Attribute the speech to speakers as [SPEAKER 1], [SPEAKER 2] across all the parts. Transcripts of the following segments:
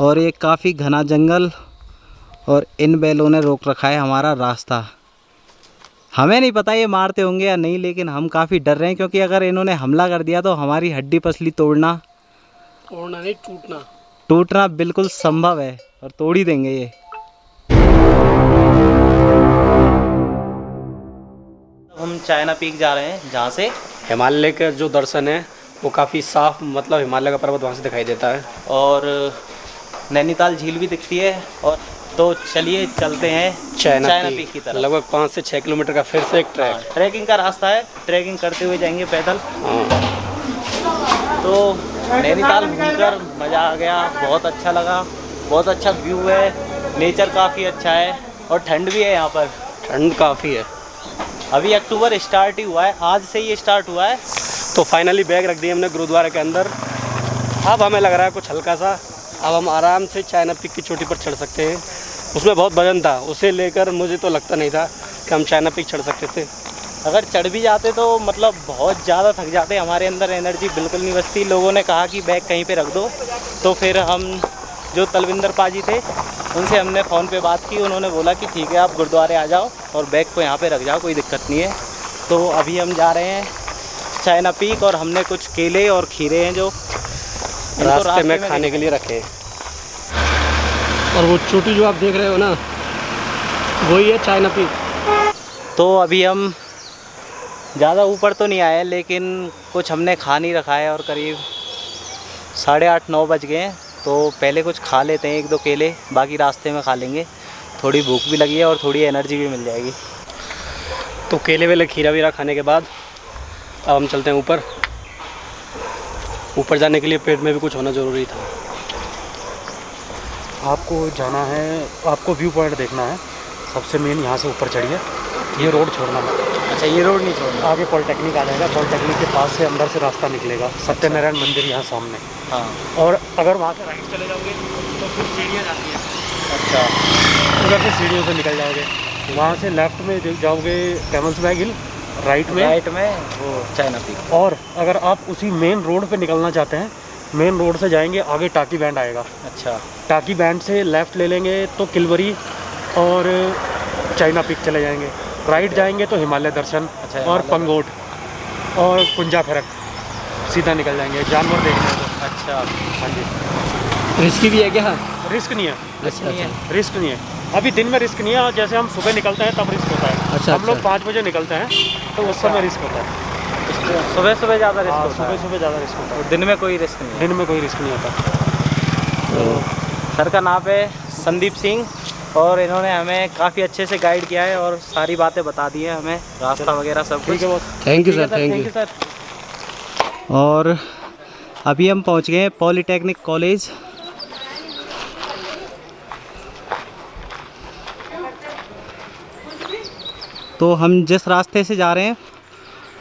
[SPEAKER 1] और ये काफ़ी घना जंगल और इन बैलों ने रोक रखा है हमारा रास्ता। हमें नहीं पता ये मारते होंगे या नहीं, लेकिन हम काफ़ी डर रहे हैं क्योंकि अगर इन्होंने हमला कर दिया तो हमारी हड्डी पसली तोड़ना
[SPEAKER 2] नहीं
[SPEAKER 1] टूटना बिल्कुल संभव है और तोड़ ही देंगे ये। हम चाइना पीक जा रहे हैं जहाँ से
[SPEAKER 2] हिमालय के जो दर्शन है वो काफ़ी साफ, मतलब हिमालय का पर्वत वहाँ से दिखाई देता है
[SPEAKER 1] और नैनीताल झील भी दिखती है। और तो चलिए चलते हैं चाइना पीक की तरफ।
[SPEAKER 2] लगभग 5 से 6 किलोमीटर का फिर से एक
[SPEAKER 1] ट्रैकिंग का रास्ता है, ट्रैकिंग करते हुए जाएंगे पैदल। तो नैनीताल घूमकर मज़ा आ गया, बहुत अच्छा लगा, बहुत अच्छा व्यू है, नेचर काफ़ी अच्छा है और ठंड भी है यहाँ पर।
[SPEAKER 2] ठंड काफ़ी है।
[SPEAKER 1] अभी अक्टूबर स्टार्ट ही हुआ है, आज से ये स्टार्ट हुआ है।
[SPEAKER 2] तो फाइनली बैग रख दिए हमने गुरुद्वारे के अंदर। अब हमें लग रहा है कुछ हल्का सा, अब हम आराम से चाइना पीक की चोटी पर चढ़ सकते हैं। उसमें बहुत वजन था, उसे लेकर मुझे तो लगता नहीं था कि हम चाइना पीक चढ़ सकते थे।
[SPEAKER 1] अगर चढ़ भी जाते तो मतलब बहुत ज़्यादा थक जाते, हमारे अंदर एनर्जी बिल्कुल नहीं बचती। लोगों ने कहा कि बैग कहीं पे रख दो, तो फिर हम जो तलविंदर पाजी थे उनसे हमने फ़ोन पे बात की, उन्होंने बोला कि ठीक है आप गुरुद्वारे आ जाओ और बैग को यहाँ पे रख जाओ, कोई दिक्कत नहीं है। तो अभी हम जा रहे हैं चाइना पीक और हमने कुछ केले और खीरे हैं जो
[SPEAKER 2] रास्ते में खाने के लिए रखे। और वो चोटी जो आप देख रहे हो ना, वही है चाइना पीक।
[SPEAKER 1] तो अभी हम ज़्यादा ऊपर तो नहीं आए, लेकिन कुछ हमने खा नहीं रखा है और करीब 8:30-9 बज गए हैं। तो पहले कुछ खा लेते हैं, 1-2 केले, बाकी रास्ते में खा लेंगे। थोड़ी भूख भी लगी है और थोड़ी एनर्जी भी मिल जाएगी।
[SPEAKER 2] तो केले वेले खीरा वीरा खाने के बाद अब हम चलते हैं ऊपर। ऊपर जाने के लिए पेट में भी कुछ होना ज़रूरी था। आपको जाना है, आपको व्यू पॉइंट देखना है। सबसे मेन यहाँ से ऊपर चढ़िए, ये रोड छोड़ना मत।
[SPEAKER 1] अच्छा, ये रोड नहीं छोड़ना।
[SPEAKER 2] आगे पॉलिटेक्निक आ जाएगा, पॉलिटेक्निक के पास से अंदर से रास्ता निकलेगा, सत्यनारायण मंदिर यहाँ सामने।
[SPEAKER 1] हाँ, और
[SPEAKER 2] अगर वहाँ से राइट चले जाओगे तो फिर सीढ़ियाँ जाती हैं।
[SPEAKER 1] अच्छा,
[SPEAKER 2] उधर से सीढ़ियों से निकल जाओगे। वहाँ से लेफ्ट में जाओगे कैमल्स बैग हिल, राइट में
[SPEAKER 1] वो चाइना पीक।
[SPEAKER 2] और अगर आप उसी मेन रोड पे निकलना चाहते हैं, मेन रोड से जाएंगे, आगे टाकी बैंड आएगा।
[SPEAKER 1] अच्छा,
[SPEAKER 2] टाकी बैंड से लेफ़्ट ले लेंगे तो किलवरी और चाइना पीक चले जाएंगे। राइट जाएंगे तो हिमालय दर्शन।
[SPEAKER 1] अच्छा,
[SPEAKER 2] और पंगोट और कुंजा फरक सीधा निकल जाएंगे जानवर देखने को।
[SPEAKER 1] अच्छा,
[SPEAKER 2] हाँ जी। रिस्की भी है क्या? रिस्क नहीं है।
[SPEAKER 1] रिस्क नहीं है।
[SPEAKER 2] रिस्क नहीं है, अभी दिन में रिस्क नहीं है। जैसे हम सुबह निकलते हैं तब रिस्क होता है।
[SPEAKER 1] अच्छा,
[SPEAKER 2] हम लोग 5 बजे निकलते हैं तो उस समय रिस्क होता है।
[SPEAKER 1] सुबह ज़्यादा रिस्क होता है।
[SPEAKER 2] सुबह ज़्यादा रिस्क होता है,
[SPEAKER 1] दिन में कोई रिस्क नहीं है।
[SPEAKER 2] दिन में कोई रिस्क नहीं होता।
[SPEAKER 1] तो सर का नाम है संदीप सिंह और इन्होंने हमें काफ़ी अच्छे से गाइड किया है और सारी बातें बता दी है हमें, रास्ता वगैरह सब कुछ।
[SPEAKER 2] Thank you sir, thank you
[SPEAKER 1] sir. और अभी हम पहुंच गए हैं पॉलिटेक्निक कॉलेज। तो हम जिस रास्ते से जा रहे हैं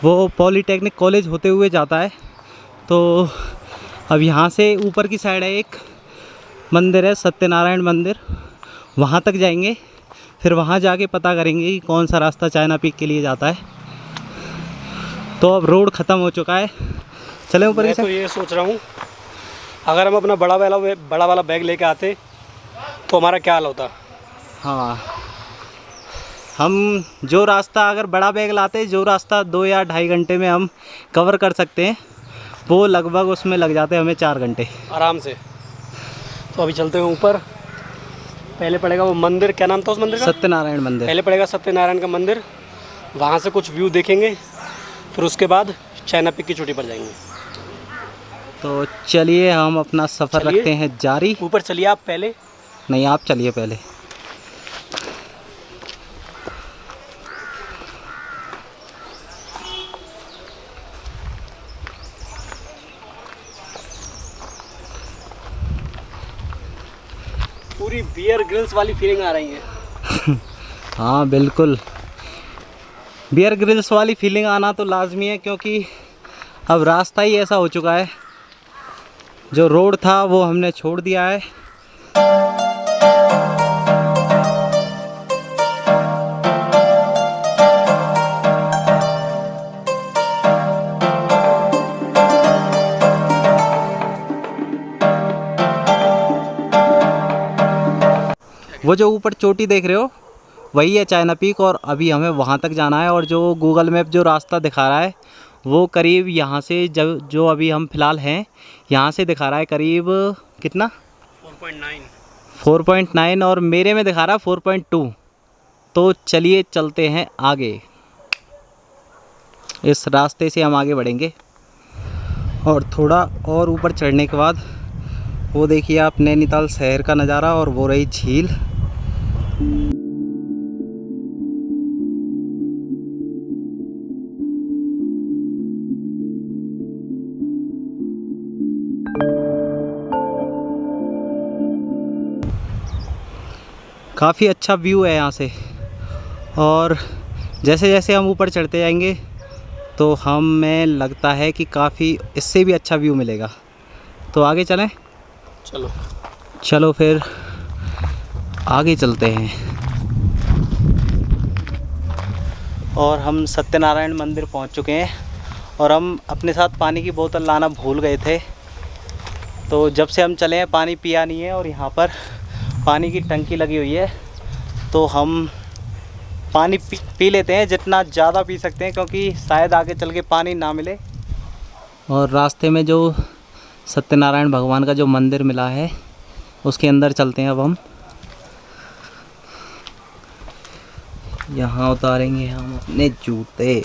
[SPEAKER 1] वो पॉलिटेक्निक कॉलेज होते हुए जाता है। तो अब यहाँ से ऊपर की साइड है एक मंदिर है, सत्यनारायण मंदिर, वहाँ तक जाएंगे। फिर वहाँ जाके पता करेंगे कि कौन सा रास्ता चाइना पीक के लिए जाता है। तो अब रोड ख़त्म हो चुका है, चले ऊपर।
[SPEAKER 2] मैं तो ये सोच रहा हूँ, अगर हम अपना बड़ा वाला बैग लेके आते तो हमारा क्या हाल होता।
[SPEAKER 1] हाँ, हम जो रास्ता अगर बड़ा बैग लाते, जो रास्ता 2 या 2.5 घंटे में हम कवर कर सकते हैं, वो लगभग उसमें लग जाते हैं हमें 4 घंटे
[SPEAKER 2] आराम से। तो अभी चलते हैं ऊपर। पहले पड़ेगा वो मंदिर, क्या नाम था उस मंदिर का?
[SPEAKER 1] सत्यनारायण मंदिर।
[SPEAKER 2] पहले पड़ेगा सत्यनारायण का मंदिर, वहाँ से कुछ व्यू देखेंगे, फिर उसके बाद चाइना पीक की चोटी पर जाएंगे।
[SPEAKER 1] तो चलिए हम अपना सफ़र रखते हैं जारी।
[SPEAKER 2] ऊपर चलिए आप पहले।
[SPEAKER 1] नहीं, आप चलिए पहले।
[SPEAKER 2] पूरी बियर ग्रिल्स वाली फीलिंग आ रही है।
[SPEAKER 1] हाँ बिल्कुल, बियर ग्रिल्स वाली फीलिंग आना तो लाजमी है, क्योंकि अब रास्ता ही ऐसा हो चुका है, जो रोड था वो हमने छोड़ दिया है। वो जो ऊपर चोटी देख रहे हो वही है चाइना पीक, और अभी हमें वहाँ तक जाना है। और जो गूगल मैप जो रास्ता दिखा रहा है वो करीब यहाँ से जो अभी हम फ़िलहाल हैं यहाँ से दिखा रहा है करीब कितना 4.9 और मेरे में दिखा रहा है 4.2। तो चलिए चलते हैं आगे, इस रास्ते से हम आगे बढ़ेंगे। और थोड़ा और ऊपर चढ़ने के बाद वो देखिए आप नैनीताल शहर का नज़ारा, और वो रही झील। काफ़ी अच्छा व्यू है यहाँ से, और जैसे जैसे हम ऊपर चढ़ते जाएंगे तो हमें लगता है कि काफ़ी इससे भी अच्छा व्यू मिलेगा। तो आगे चलें? चलो फिर आगे चलते हैं। और हम सत्यनारायण मंदिर पहुंच चुके हैं, और हम अपने साथ पानी की बोतल लाना भूल गए थे। तो जब से हम चले हैं पानी पिया नहीं है, और यहाँ पर पानी की टंकी लगी हुई है तो हम पानी पी लेते हैं, जितना ज़्यादा पी सकते हैं, क्योंकि शायद आगे चल के पानी ना मिले। और रास्ते में जो सत्यनारायण भगवान का जो मंदिर मिला है उसके अंदर चलते हैं अब हम। यहाँ उतारेंगे हम अपने जूते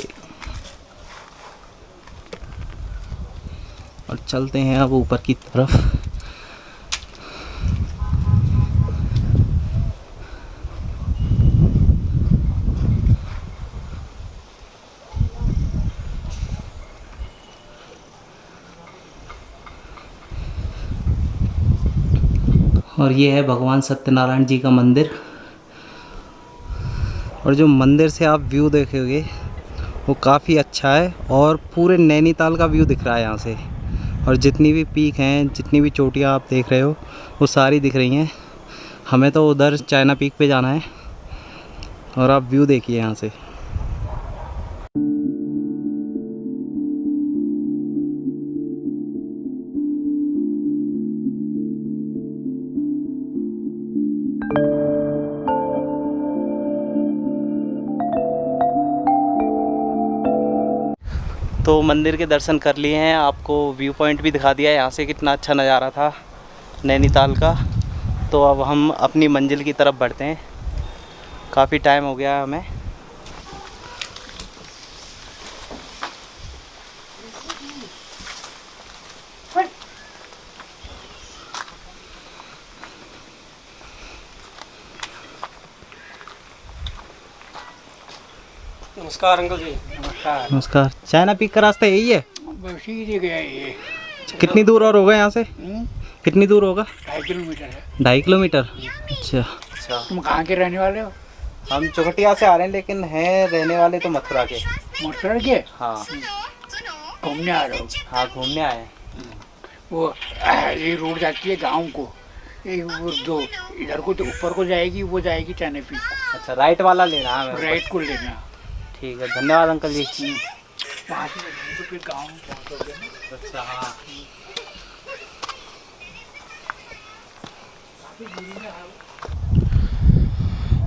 [SPEAKER 1] और चलते हैं अब ऊपर की तरफ। और ये है भगवान सत्यनारायण जी का मंदिर, और जो मंदिर से आप व्यू देखोगे वो काफ़ी अच्छा है, और पूरे नैनीताल का व्यू दिख रहा है यहाँ से। और जितनी भी पीक हैं, जितनी भी चोटियाँ आप देख रहे हो वो सारी दिख रही हैं। हमें तो उधर चाइना पीक पे जाना है, और आप व्यू देखिए यहाँ से। तो मंदिर के दर्शन कर लिए हैं, आपको व्यू पॉइंट भी दिखा दिया है यहाँ से कितना अच्छा नज़ारा था नैनीताल का। तो अब हम अपनी मंजिल की तरफ बढ़ते हैं, काफ़ी टाइम हो गया हमें।
[SPEAKER 2] नमस्कार अंकल जी। नमस्कार।
[SPEAKER 1] नमस्कार। चाइना पीक का रास्ता यही है?
[SPEAKER 2] सीधे गया ये।
[SPEAKER 1] कितनी दूर और होगा यहाँ से? कितनी दूर होगा?
[SPEAKER 2] 2.5 किलोमीटर है।
[SPEAKER 1] 2.5 किलोमीटर? अच्छा।
[SPEAKER 2] तुम कहाँ के रहने वाले हो?
[SPEAKER 1] हम चौखटिया से आ रहे हैं, लेकिन हैं रहने वाले तो मथुरा के।
[SPEAKER 2] मथुरा के?
[SPEAKER 1] हाँ।
[SPEAKER 2] घूमने आ रहे हो?
[SPEAKER 1] हाँ, घूमने आए हैं।
[SPEAKER 2] वो ये रोड जाती है गांव को, वो जो इधर को तो ऊपर को जाएगी, वो जाएगी चाइना पीक।
[SPEAKER 1] अच्छा, राइट वाला लेना है?
[SPEAKER 2] राइट को लेना।
[SPEAKER 1] ठीक है, धन्यवाद अंकल जी।
[SPEAKER 2] वहाँ से तो फिर गाँव पहुँचोगे ना।
[SPEAKER 1] अच्छा, हाँ।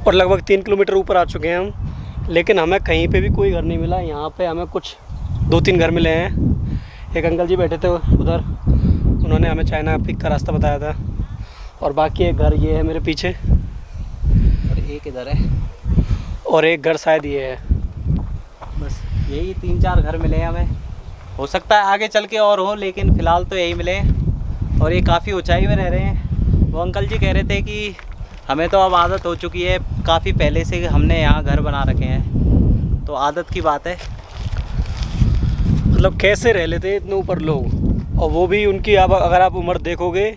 [SPEAKER 2] और लगभग 3 किलोमीटर ऊपर आ चुके हैं हम, लेकिन हमें कहीं पे भी कोई घर नहीं मिला। यहाँ पे हमें कुछ 2-3 घर मिले हैं। एक अंकल जी बैठे थे उधर, उन्होंने हमें चाइना पीक का रास्ता बताया था, और बाकी एक घर ये है मेरे पीछे,
[SPEAKER 1] और एक इधर है,
[SPEAKER 2] और एक घर शायद ये है।
[SPEAKER 1] बस यही 3-4 घर मिले हैं हमें। हो सकता है आगे चल के और हो, लेकिन फ़िलहाल तो यही मिले हैं। और ये काफ़ी ऊंचाई में रह रहे हैं। वो अंकल जी कह रहे थे कि हमें तो अब आदत हो चुकी है, काफ़ी पहले से हमने यहाँ घर बना रखे हैं, तो आदत की बात है।
[SPEAKER 2] मतलब कैसे रह लेते इतने ऊपर लोग, और वो भी उनकी अब अगर आप उम्र देखोगे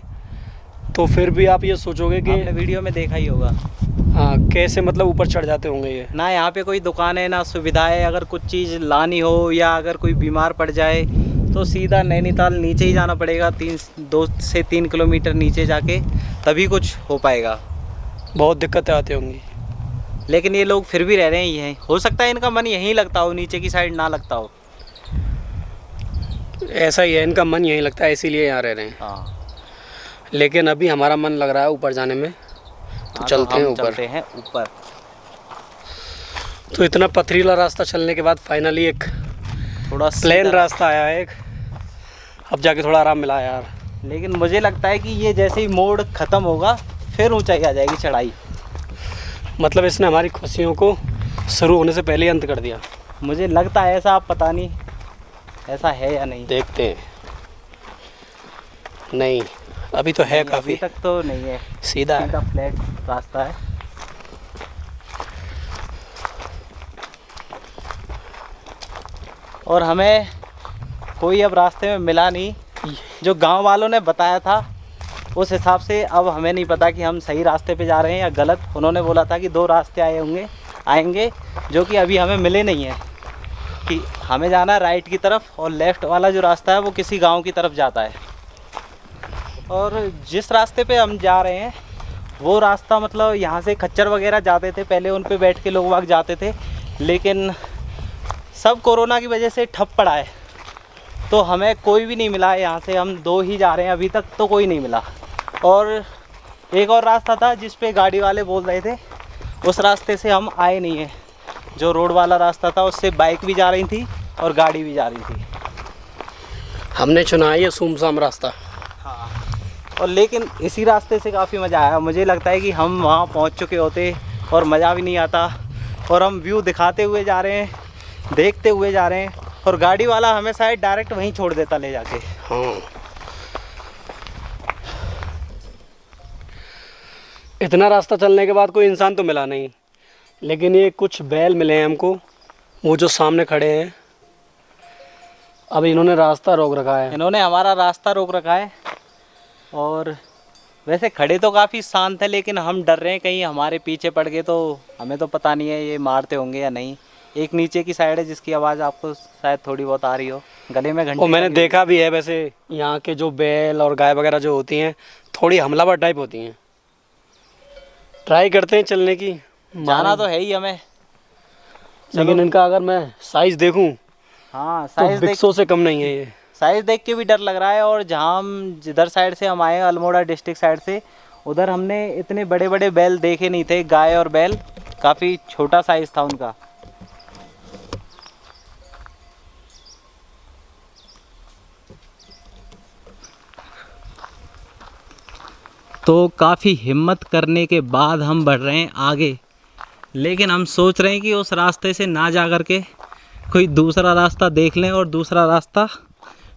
[SPEAKER 2] तो फिर भी आप ये सोचोगे कि
[SPEAKER 1] आपने वीडियो में देखा ही होगा।
[SPEAKER 2] हाँ, कैसे मतलब ऊपर चढ़ जाते होंगे ये।
[SPEAKER 1] ना यहाँ पे कोई दुकान है, ना सुविधाएं। अगर कुछ चीज़ लानी हो या अगर कोई बीमार पड़ जाए तो सीधा नैनीताल नीचे ही जाना पड़ेगा, 2 से 3 किलोमीटर नीचे जाके तभी कुछ हो पाएगा।
[SPEAKER 2] बहुत दिक्कतें आती होंगी,
[SPEAKER 1] लेकिन ये लोग फिर भी रह रहे हैं यहीं। हो सकता है इनका मन यहीं लगता हो, नीचे की साइड ना लगता हो।
[SPEAKER 2] ऐसा ही है, इनका मन यहीं लगता है, इसीलिए यहाँ रह रहे हैं।
[SPEAKER 1] हाँ।
[SPEAKER 2] लेकिन अभी हमारा मन लग रहा है ऊपर जाने में, तो चलते हैं ऊपर।
[SPEAKER 1] चलते हैं ऊपर।
[SPEAKER 2] तो इतना पथरीला रास्ता चलने के बाद फाइनली एक
[SPEAKER 1] थोड़ा
[SPEAKER 2] प्लेन रास्ता आया है एक, अब जाके थोड़ा आराम मिला यार।
[SPEAKER 1] लेकिन मुझे लगता है कि ये जैसे ही मोड़ ख़त्म होगा फिर ऊंचाई आ जाएगी, चढ़ाई।
[SPEAKER 2] मतलब इसने हमारी खुशियों को शुरू होने से पहले ही अंत कर दिया।
[SPEAKER 1] मुझे लगता है ऐसा, आप पता नहीं ऐसा है या नहीं।
[SPEAKER 2] देखते हैं। नहीं अभी तो है, काफ़ी
[SPEAKER 1] तक तो नहीं है,
[SPEAKER 2] सीधा
[SPEAKER 1] फ्लैट रास्ता है। और हमें कोई अब रास्ते में मिला नहीं, जो गांव वालों ने बताया था उस हिसाब से। अब हमें नहीं पता कि हम सही रास्ते पे जा रहे हैं या गलत। उन्होंने बोला था कि 2 रास्ते आएंगे जो कि अभी हमें मिले नहीं हैं, कि हमें जाना है राइट की तरफ और लेफ़्ट वाला जो रास्ता है वो किसी गांव की तरफ जाता है। और जिस रास्ते पे हम जा रहे हैं वो रास्ता, मतलब यहाँ से खच्चर वगैरह जाते थे पहले, उन पे बैठ के लोग वहाँ जाते थे, लेकिन सब कोरोना की वजह से ठप पड़ा है। तो हमें कोई भी नहीं मिला है यहाँ से, हम 2 ही जा रहे हैं अभी तक, तो कोई नहीं मिला। और एक और रास्ता था जिस पे गाड़ी वाले बोल रहे थे, उस रास्ते से हम आए नहीं हैं। जो रोड वाला रास्ता था उससे बाइक भी जा रही थी और गाड़ी भी जा रही थी।
[SPEAKER 2] हमने चुना है ये सुमसाम रास्ता।
[SPEAKER 1] हाँ, और लेकिन इसी रास्ते से काफ़ी मज़ा आया। मुझे लगता है कि हम वहाँ पहुँच चुके होते और मज़ा भी नहीं आता। और हम व्यू दिखाते हुए जा रहे हैं, देखते हुए जा रहे हैं, और गाड़ी वाला हमें शायद डायरेक्ट वहीं छोड़ देता ले जाके।
[SPEAKER 2] हाँ, इतना रास्ता चलने के बाद कोई इंसान तो मिला नहीं, लेकिन ये कुछ बैल मिले हैं हमको, वो जो सामने खड़े हैं। अब इन्होंने रास्ता रोक रखा है,
[SPEAKER 1] इन्होंने हमारा रास्ता रोक रखा है। और वैसे खड़े तो काफ़ी शांत है, लेकिन हम डर रहे हैं कहीं हमारे पीछे पड़ गए तो हमें तो पता नहीं है ये मारते होंगे या नहीं। एक नीचे की साइड है जिसकी आवाज़ आपको शायद थोड़ी बहुत आ रही हो, गले में घंटी।
[SPEAKER 2] और मैंने देखा भी है वैसे यहाँ के जो बैल और गाय वगैरह जो होती हैं थोड़ी हमलावर टाइप होती हैं। ट्राई करते हैं चलने की,
[SPEAKER 1] जाना तो है ही हमें,
[SPEAKER 2] लेकिन इनका अगर मैं साइज़ देखूं
[SPEAKER 1] हाँ
[SPEAKER 2] तो
[SPEAKER 1] साइज़
[SPEAKER 2] बिक्सो से कम नहीं है ये।
[SPEAKER 1] साइज़ देख के भी डर लग रहा है। और जहाँ हम जिधर साइड से हम आए हैं, अल्मोड़ा डिस्ट्रिक्ट साइड से, उधर हमने इतने बड़े बड़े बैल देखे नहीं थे। गाय और बैल काफ़ी छोटा साइज़ था उनका। तो काफ़ी हिम्मत करने के बाद हम बढ़ रहे हैं आगे, लेकिन हम सोच रहे हैं कि उस रास्ते से ना जा कर के कोई दूसरा रास्ता देख लें, और दूसरा रास्ता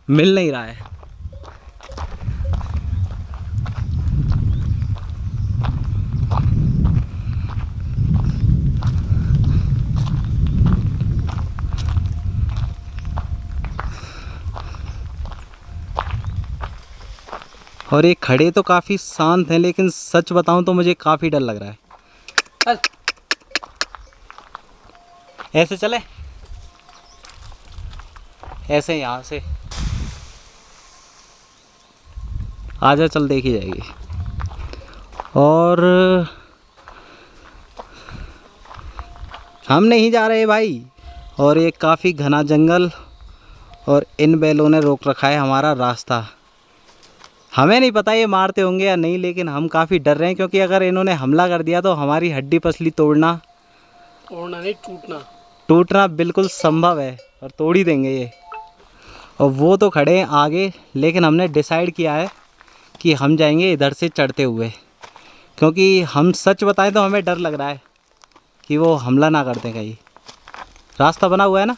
[SPEAKER 1] मिल नहीं रहा है। और ये खड़े तो काफ़ी शांत हैं, लेकिन सच बताऊं तो मुझे काफ़ी डर लग रहा है। ऐसे चले, ऐसे यहाँ से आजा, चल देखी जाएगी। और हम नहीं जा रहे भाई। और ये काफ़ी घना जंगल, और इन बैलों ने रोक रखा है हमारा रास्ता। हमें नहीं पता ये मारते होंगे या नहीं, लेकिन हम काफ़ी डर रहे हैं, क्योंकि अगर इन्होंने हमला कर दिया तो हमारी हड्डी पसली तोड़ना
[SPEAKER 2] नहीं,
[SPEAKER 1] टूटना बिल्कुल संभव है, और तोड़ ही देंगे ये। और वो तो खड़े हैं आगे, लेकिन हमने डिसाइड किया है कि हम जाएंगे इधर से चढ़ते हुए, क्योंकि हम सच बताएं तो हमें डर लग रहा है कि वो हमला ना कर दें कहीं। रास्ता बना हुआ है ना,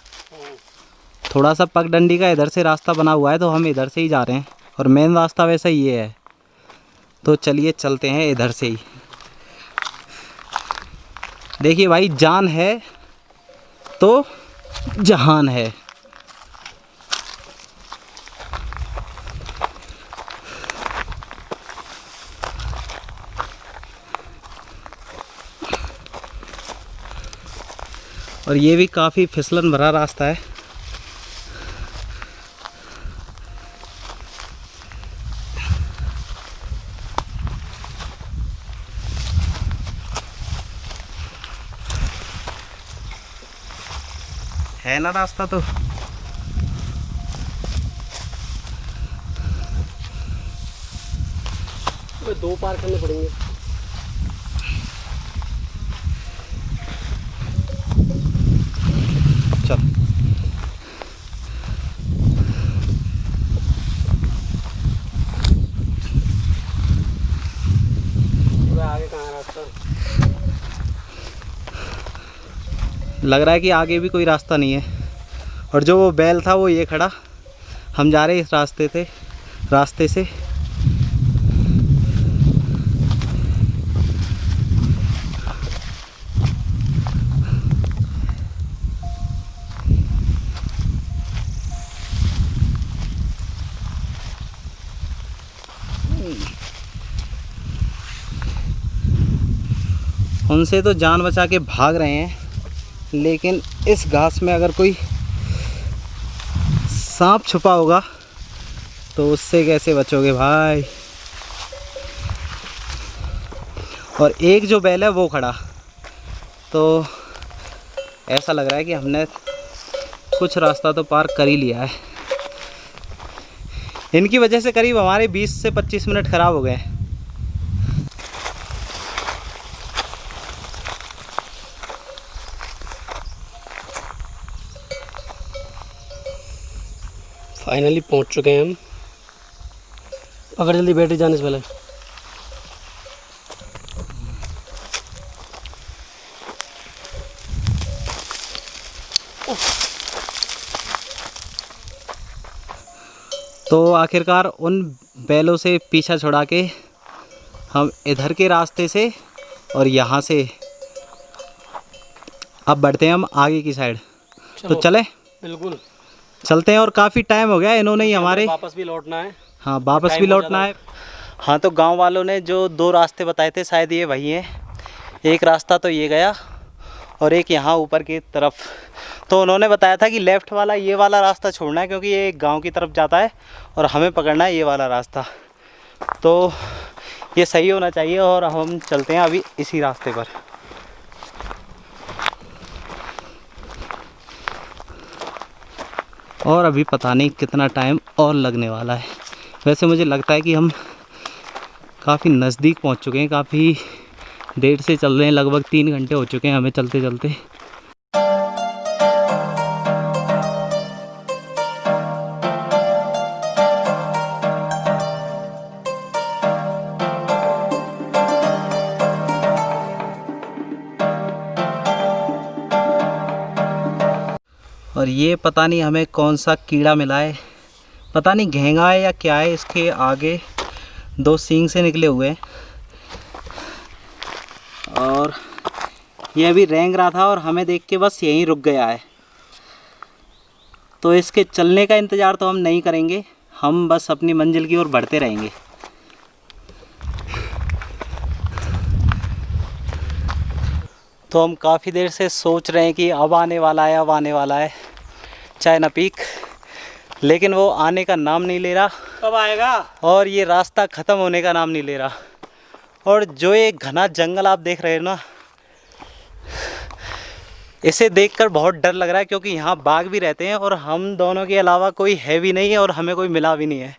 [SPEAKER 1] थोड़ा सा पगडंडी का इधर से रास्ता बना हुआ है, तो हम इधर से ही जा रहे हैं, और मेन रास्ता वैसा ये है। तो चलिए चलते हैं इधर से ही। देखिए भाई, जान है तो जहान है। और ये भी काफ़ी फिसलन भरा रास्ता है। है ना रास्ता तो।
[SPEAKER 2] दो पार करने पड़ेंगे।
[SPEAKER 1] चल
[SPEAKER 2] आगे कहाँ है रास्ता?
[SPEAKER 1] लग रहा है कि आगे भी कोई रास्ता नहीं है। और जो वो बैल था वो ये खड़ा, हम जा रहे हैं इस रास्ते से। उनसे तो जान बचा के भाग रहे हैं, लेकिन इस घास में अगर कोई सांप छुपा होगा तो उससे कैसे बचोगे भाई। और एक जो बैल है वो खड़ा, तो ऐसा लग रहा है कि हमने कुछ रास्ता तो पार कर ही लिया है। इनकी वजह से करीब हमारे 20 से 25 मिनट ख़राब हो गए।
[SPEAKER 2] फाइनली पहुंच चुके हैं हम। पकड़ जल्दी, बैटरी जाने से पहले।
[SPEAKER 1] तो आखिरकार उन बैलों से पीछा छुड़ा के हम इधर के रास्ते से और यहाँ से अब बढ़ते हैं हम आगे की साइड। तो चले,
[SPEAKER 2] बिल्कुल
[SPEAKER 1] चलते हैं। और काफ़ी टाइम हो गया, इन्होंने ही हमारे
[SPEAKER 2] वापस भी लौटना है।
[SPEAKER 1] हाँ, वापस भी लौटना है। हाँ, तो गांव वालों ने जो 2 रास्ते बताए थे शायद ये वही हैं। एक रास्ता तो ये गया और एक यहाँ ऊपर की तरफ। तो उन्होंने बताया था कि लेफ़्ट वाला ये वाला रास्ता छोड़ना है, क्योंकि ये गांव की तरफ जाता है और हमें पकड़ना है ये वाला रास्ता। तो ये सही होना चाहिए और हम चलते हैं अभी इसी रास्ते पर। और अभी पता नहीं कितना टाइम और लगने वाला है। वैसे मुझे लगता है कि हम काफ़ी नज़दीक पहुंच चुके हैं, काफ़ी देर से चल रहे हैं, लगभग 3 घंटे हो चुके हैं हमें चलते चलते। और ये पता नहीं हमें कौन सा कीड़ा मिला है, पता नहीं घेंगा है या क्या है। इसके आगे 2 सींग से निकले हुए हैं और ये अभी रेंग रहा था और हमें देख के बस यहीं रुक गया है। तो इसके चलने का इंतज़ार तो हम नहीं करेंगे, हम बस अपनी मंजिल की ओर बढ़ते रहेंगे। तो हम काफ़ी देर से सोच रहे हैं कि अब आने वाला है, अब आने वाला है चाइना पीक, लेकिन वो आने का नाम नहीं ले रहा।
[SPEAKER 2] कब आएगा?
[SPEAKER 1] और ये रास्ता ख़त्म होने का नाम नहीं ले रहा। और जो ये घना जंगल आप देख रहे हो ना, इसे देखकर बहुत डर लग रहा है, क्योंकि यहाँ बाघ भी रहते हैं और हम दोनों के अलावा कोई है भी नहीं है और हमें कोई मिला भी नहीं है।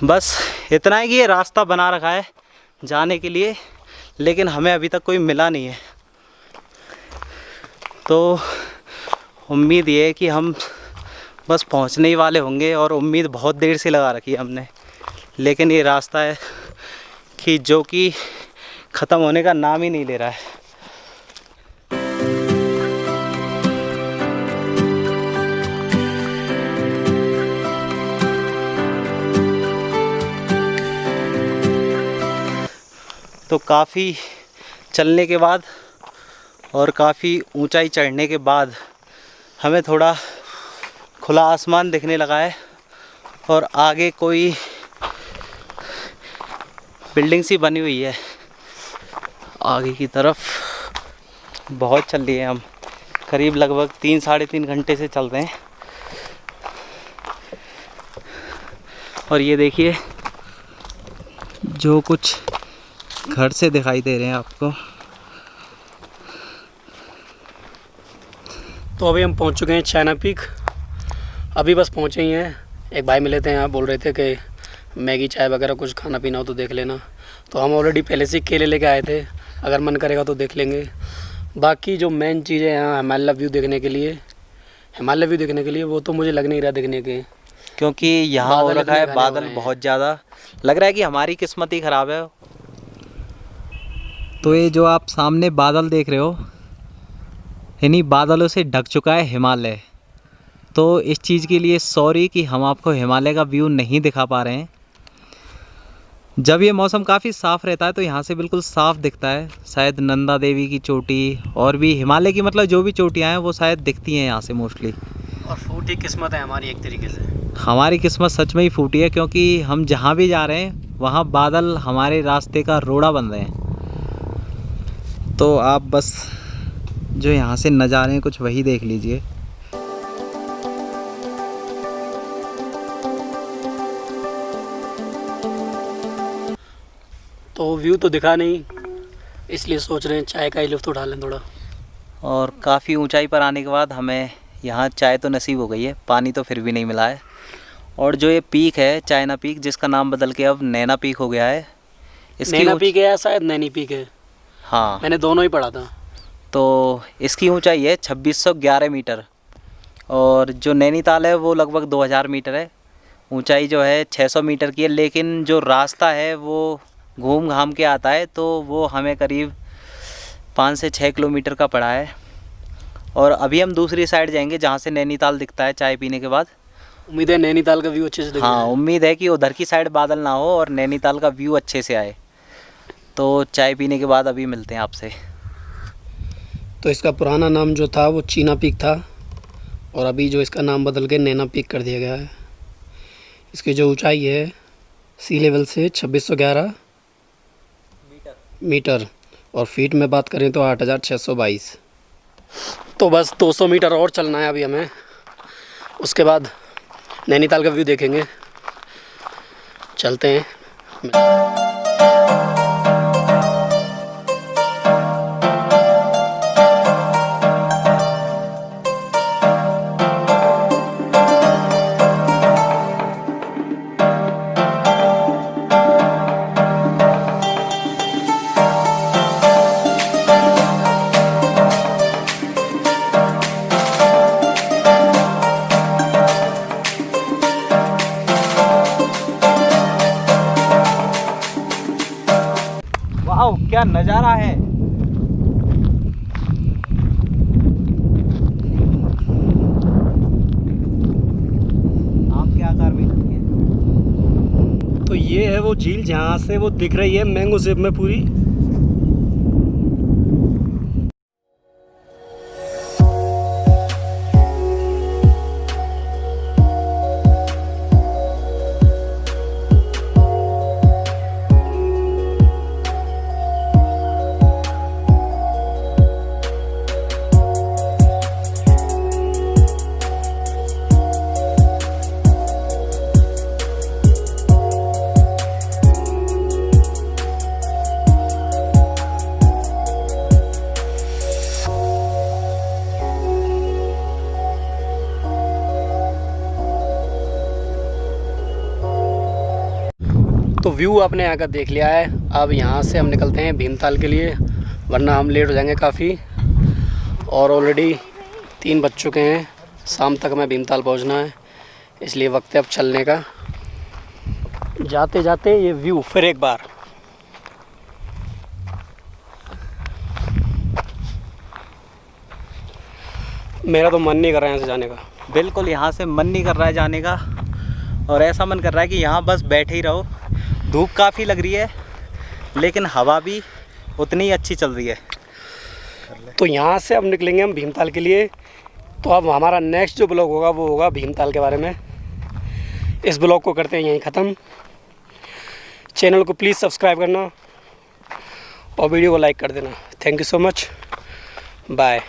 [SPEAKER 1] बस इतना है कि ये रास्ता बना रखा है जाने के लिए, लेकिन हमें अभी तक कोई मिला नहीं है। तो उम्मीद ये है कि हम बस पहुंचने ही वाले होंगे, और उम्मीद बहुत देर से लगा रखी है हमने, लेकिन ये रास्ता है कि जो कि ख़त्म होने का नाम ही नहीं ले रहा है। तो काफ़ी चलने के बाद और काफ़ी ऊंचाई चढ़ने के बाद हमें थोड़ा खुला आसमान दिखने लगा है और आगे कोई बिल्डिंग सी बनी हुई है आगे की तरफ। बहुत चल लिए हम, करीब लगभग 3-3.5 घंटे से चल रहे हैं। और ये देखिए जो कुछ घर से दिखाई दे रहे हैं आपको।
[SPEAKER 2] तो अभी हम पहुंच चुके हैं चाइना पीक, अभी बस पहुंचे ही हैं। एक भाई मिले थे यहाँ, बोल रहे थे कि मैगी चाय वगैरह कुछ खाना पीना हो तो देख लेना। तो हम ऑलरेडी पहले से केले लेके आए थे, अगर मन करेगा तो देख लेंगे। बाकी जो मेन चीज़ें हैं हिमालय व्यू देखने के लिए वो तो मुझे लग नहीं रहा देखने के,
[SPEAKER 1] क्योंकि यहाँ हो
[SPEAKER 2] बादल
[SPEAKER 1] रखा है
[SPEAKER 2] इतने घने हो
[SPEAKER 1] बादल
[SPEAKER 2] रहे हैं।
[SPEAKER 1] बहुत ज़्यादा। लग रहा है कि हमारी किस्मत ही ख़राब है। तो ये जो आप सामने बादल देख रहे हो, इन्हीं बादलों से ढक चुका है हिमालय। तो इस चीज़ के लिए सॉरी कि हम आपको हिमालय का व्यू नहीं दिखा पा रहे हैं। जब ये मौसम काफ़ी साफ़ रहता है तो यहाँ से बिल्कुल साफ़ दिखता है। शायद नंदा देवी की चोटी और भी हिमालय की मतलब जो भी चोटियाँ हैं वो शायद दिखती हैं यहाँ से मोस्टली।
[SPEAKER 2] और फूटी किस्मत है हमारी एक तरीके से।
[SPEAKER 1] हमारी किस्मत सच में ही फूटी है, क्योंकि हम जहाँ भी जा रहे हैं वहाँ बादल हमारे रास्ते का रोड़ा बन रहे हैं। तो आप बस जो यहाँ से नज़ारे हैं कुछ वही देख लीजिए।
[SPEAKER 2] तो व्यू तो दिखा नहीं, इसलिए सोच रहे हैं चाय का ही लुत्फ़ उठा लें थोड़ा।
[SPEAKER 1] और काफ़ी ऊंचाई पर आने के बाद हमें यहाँ चाय तो नसीब हो गई है, पानी तो फिर भी नहीं मिला है। और जो ये पीक है चाइना पीक, जिसका नाम बदल के अब नैना पीक हो गया है,
[SPEAKER 2] नैना पीक है या शायद नैनी पीक है,
[SPEAKER 1] हाँ
[SPEAKER 2] मैंने दोनों ही पढ़ा था।
[SPEAKER 1] तो इसकी ऊंचाई है 2611 मीटर और जो नैनीताल है वो लगभग 2000 मीटर है। ऊंचाई जो है 600 मीटर की है, लेकिन जो रास्ता है वो घूम घाम के आता है, तो वो हमें करीब 5 से 6 किलोमीटर का पड़ा है। और अभी हम दूसरी साइड जाएंगे जहाँ से नैनीताल दिखता है चाय पीने के बाद।
[SPEAKER 2] उम्मीद है नैनीताल का व्यू अच्छे से दिख रहा
[SPEAKER 1] हाँ,
[SPEAKER 2] है।
[SPEAKER 1] उम्मीद है कि उधर की साइड बादल ना हो और नैनीताल का व्यू अच्छे से आए। तो चाय पीने के बाद अभी मिलते हैं आपसे।
[SPEAKER 2] तो इसका पुराना नाम जो था वो चीना पीक था और अभी जो इसका नाम बदल के नैना पीक कर दिया गया है। इसकी जो ऊंचाई है सी लेवल से 2611 मीटर और फीट में बात करें तो 8622। तो बस 200 मीटर और चलना है अभी हमें, उसके बाद नैनीताल का व्यू देखेंगे। चलते हैं।
[SPEAKER 1] वाह, क्या नज़ारा है। आपके आकार में लगती है।
[SPEAKER 2] तो ये है वो झील जहाँ से वो दिख रही है मैंगो शेप में पूरी। तो व्यू आपने यहाँ का देख लिया है। अब यहाँ से हम निकलते हैं भीमताल के लिए, वरना हम लेट हो जाएंगे काफ़ी। और ऑलरेडी 3 बज चुके हैं, शाम तक हमें भीमताल पहुँचना है, इसलिए वक्त है अब चलने का। जाते जाते ये व्यू फिर एक बार। मेरा तो मन नहीं कर रहा है यहाँ से जाने का।
[SPEAKER 1] बिल्कुल यहाँ से मन नहीं कर रहा है जाने का, और ऐसा मन कर रहा है कि यहाँ बस बैठे ही रहो। धूप काफ़ी लग रही है लेकिन हवा भी उतनी ही अच्छी चल रही है।
[SPEAKER 2] तो यहाँ से अब निकलेंगे हम भीमताल के लिए। तो अब हमारा नेक्स्ट जो ब्लॉग होगा वो होगा भीमताल के बारे में। इस ब्लॉग को करते हैं यहीं ख़त्म। चैनल को प्लीज़ सब्सक्राइब करना और वीडियो को लाइक कर देना। Thank you so much, bye.